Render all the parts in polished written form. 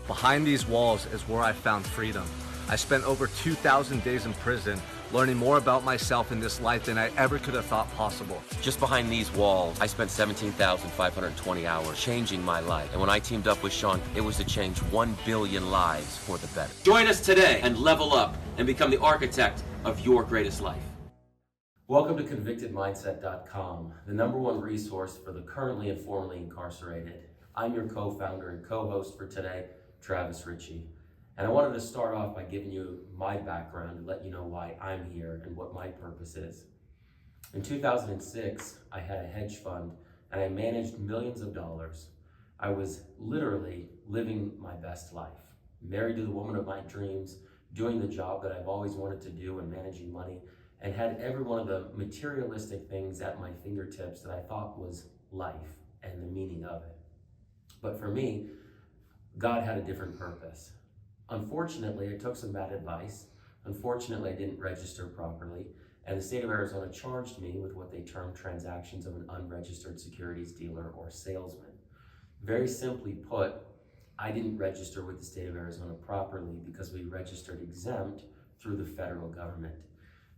Behind these walls is where I found freedom. I spent over 2,000 days in prison, learning more about myself in this life than I ever could have thought possible. Just behind these walls, I spent 17,520 hours changing my life. And when I teamed up with Shawns, it was to change 1 billion lives for the better. Join us today and level up and become the architect of your greatest life. Welcome to ConvictedMindset.com, the #1 resource for the currently and formerly incarcerated. I'm your co-founder and co-host for today, Travis Richey. And I wanted to start off by giving you my background and let you know why I'm here and what my purpose is. In 2006, I had a hedge fund and I managed millions of dollars. I was literally living my best life, married to the woman of my dreams, doing the job that I've always wanted to do and managing money, and had every one of the materialistic things at my fingertips that I thought was life and the meaning of it. But for me, God had a different purpose. Unfortunately, I took some bad advice. Unfortunately, I didn't register properly, and the state of Arizona charged me with what they term transactions of an unregistered securities dealer or salesman. Very simply put, I didn't register with the state of Arizona properly because we registered exempt through the federal government.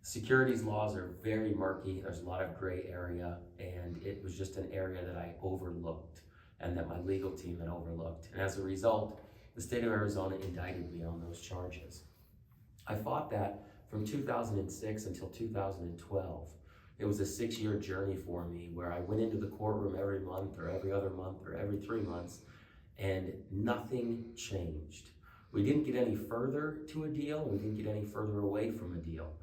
Securities laws are very murky. There's a lot of gray area, and it was just an area that I overlooked and that my legal team had overlooked. And as a result, the state of Arizona indicted me on those charges. I fought that from 2006 until 2012. It was a 6-year journey for me where I went into the courtroom every month or every other month or every 3 months, and nothing changed. We didn't get any further to a deal. We didn't get any further away from a deal.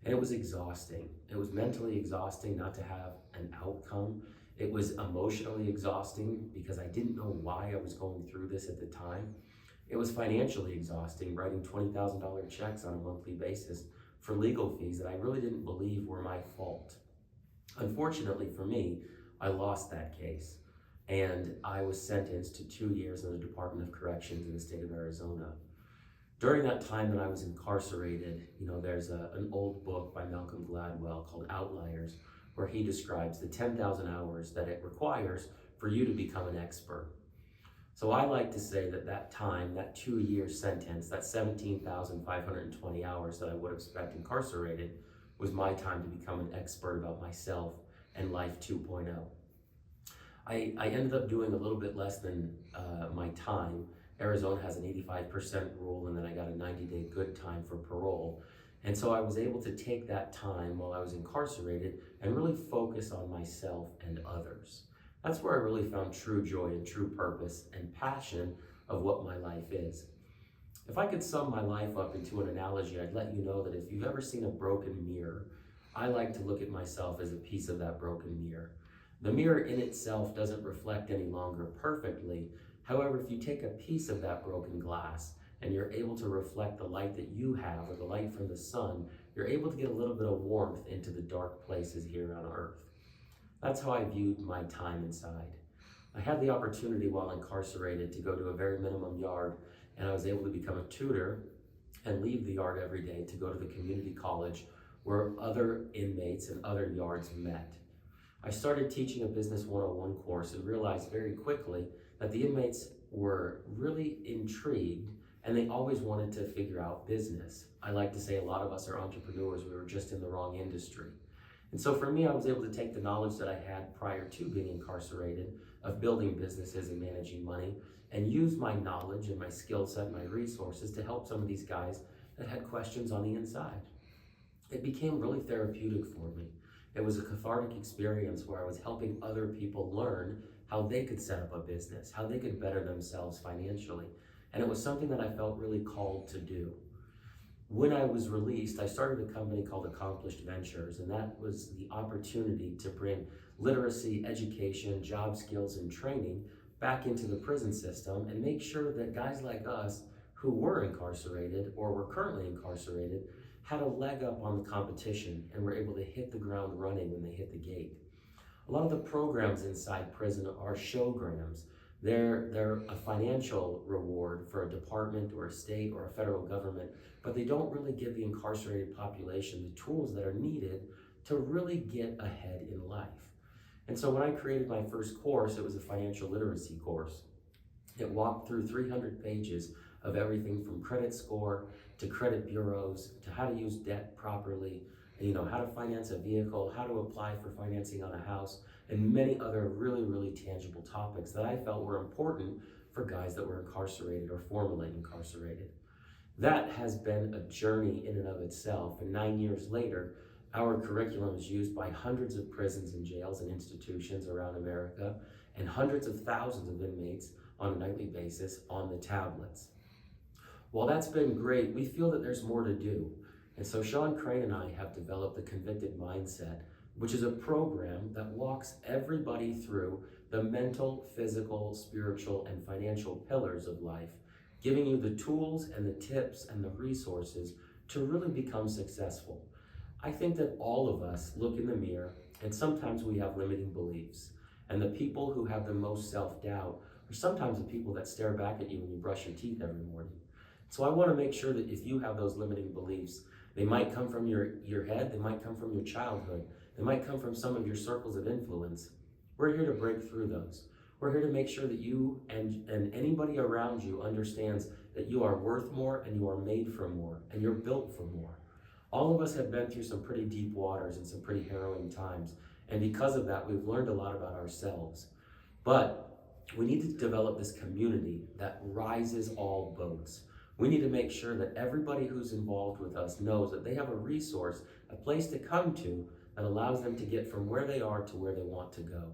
And it was exhausting. It was mentally exhausting not to have an outcome. It was emotionally exhausting because I didn't know why I was going through this at the time. It was financially exhausting, writing $20,000 checks on a monthly basis for legal fees that I really didn't believe were my fault. Unfortunately for me, I lost that case, and I was sentenced to 2 years in the Department of Corrections in the state of Arizona. During that time that I was incarcerated, there's an old book by Malcolm Gladwell called Outliers, where he describes the 10,000 hours that it requires for you to become an expert. So I like to say that time, that 2-year sentence, that 17,520 hours that I would have spent incarcerated was my time to become an expert about myself and life 2.0. I ended up doing a little bit less than my time. Arizona has an 85% rule, and then I got a 90-day good time for parole. And so I was able to take that time while I was incarcerated and really focus on myself and others. That's where I really found true joy and true purpose and passion of what my life is. If I could sum my life up into an analogy, I'd let you know that if you've ever seen a broken mirror, I like to look at myself as a piece of that broken mirror. The mirror in itself doesn't reflect any longer perfectly. However, if you take a piece of that broken glass and you're able to reflect the light that you have, or the light from the sun, you're able to get a little bit of warmth into the dark places here on earth. That's how I viewed my time inside. I had the opportunity while incarcerated to go to a very minimum yard, and I was able to become a tutor and leave the yard every day to go to the community college where other inmates and other yards met. I started teaching a Business 101 course and realized very quickly that the inmates were really intrigued and they always wanted to figure out business. I like to say a lot of us are entrepreneurs. We were just in the wrong industry. And so for me, I was able to take the knowledge that I had prior to being incarcerated of building businesses and managing money and use my knowledge and my skill set, my resources to help some of these guys that had questions on the inside. It became really therapeutic for me. It was a cathartic experience where I was helping other people learn how they could set up a business, how they could better themselves financially. And it was something that I felt really called to do. When I was released, I started a company called Accomplished Ventures, and that was the opportunity to bring literacy, education, job skills, and training back into the prison system and make sure that guys like us who were incarcerated or were currently incarcerated had a leg up on the competition and were able to hit the ground running when they hit the gate. A lot of the programs inside prison are showgrams. They're a financial reward for a department or a state or a federal government, but they don't really give the incarcerated population the tools that are needed to really get ahead in life. And so when I created my first course, it was a financial literacy course. It walked through 300 pages of everything from credit score to credit bureaus to how to use debt properly, how to finance a vehicle, how to apply for financing on a house, and many other really, really tangible topics that I felt were important for guys that were incarcerated or formerly incarcerated. That has been a journey in and of itself, and 9 years later, our curriculum is used by hundreds of prisons and jails and institutions around America, and hundreds of thousands of inmates on a nightly basis on the tablets. While that's been great, we feel that there's more to do. And so Shawn Crane and I have developed the Convicted Mindset, which is a program that walks everybody through the mental, physical, spiritual, and financial pillars of life, giving you the tools and the tips and the resources to really become successful. I think that all of us look in the mirror and sometimes we have limiting beliefs. And the people who have the most self-doubt are sometimes the people that stare back at you when you brush your teeth every morning. So I want to make sure that if you have those limiting beliefs, they might come from your head, they might come from your childhood, they might come from some of your circles of influence. We're here to break through those. We're here to make sure that you and anybody around you understands that you are worth more and you are made for more and you're built for more. All of us have been through some pretty deep waters and some pretty harrowing times. And because of that, we've learned a lot about ourselves. But we need to develop this community that rises all boats. We need to make sure that everybody who's involved with us knows that they have a resource, a place to come to that allows them to get from where they are to where they want to go.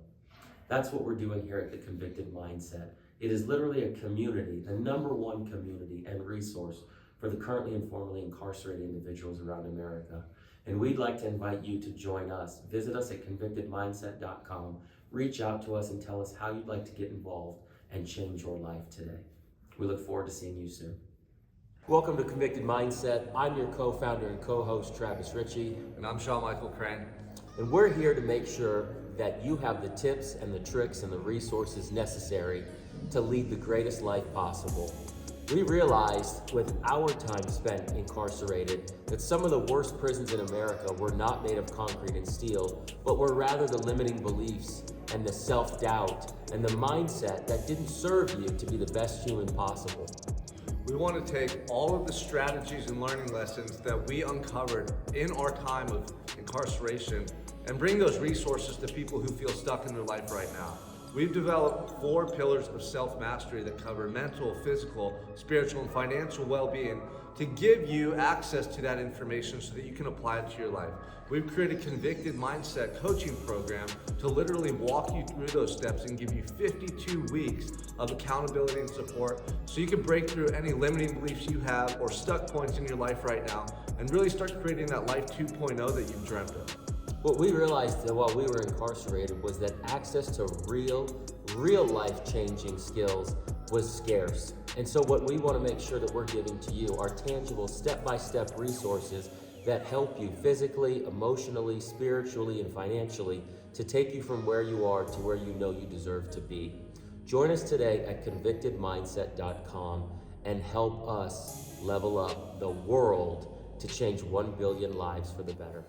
That's what we're doing here at the Convicted Mindset. It is literally a community, the #1 community and resource for the currently and formerly incarcerated individuals around America. And we'd like to invite you to join us. Visit us at convictedmindset.com. Reach out to us and tell us how you'd like to get involved and change your life today. We look forward to seeing you soon. Welcome to Convicted Mindset. I'm your co-founder and co-host, Travis Richey. And I'm Michael Crane. And we're here to make sure that you have the tips and the tricks and the resources necessary to lead the greatest life possible. We realized with our time spent incarcerated that some of the worst prisons in America were not made of concrete and steel, but were rather the limiting beliefs and the self-doubt and the mindset that didn't serve you to be the best human possible. We want to take all of the strategies and learning lessons that we uncovered in our time of incarceration and bring those resources to people who feel stuck in their life right now. We've developed 4 pillars of self-mastery that cover mental, physical, spiritual, and financial well-being to give you access to that information so that you can apply it to your life. We've created a Convicted Mindset coaching program to literally walk you through those steps and give you 52 weeks of accountability and support so you can break through any limiting beliefs you have or stuck points in your life right now and really start creating that life 2.0 that you've dreamt of. What we realized that while we were incarcerated was that access to real life-changing skills was scarce. And so what we want to make sure that we're giving to you are tangible step-by-step resources that help you physically, emotionally, spiritually, and financially to take you from where you are to where you know you deserve to be. Join us today at convictedmindset.com and help us level up the world to change 1 billion lives for the better.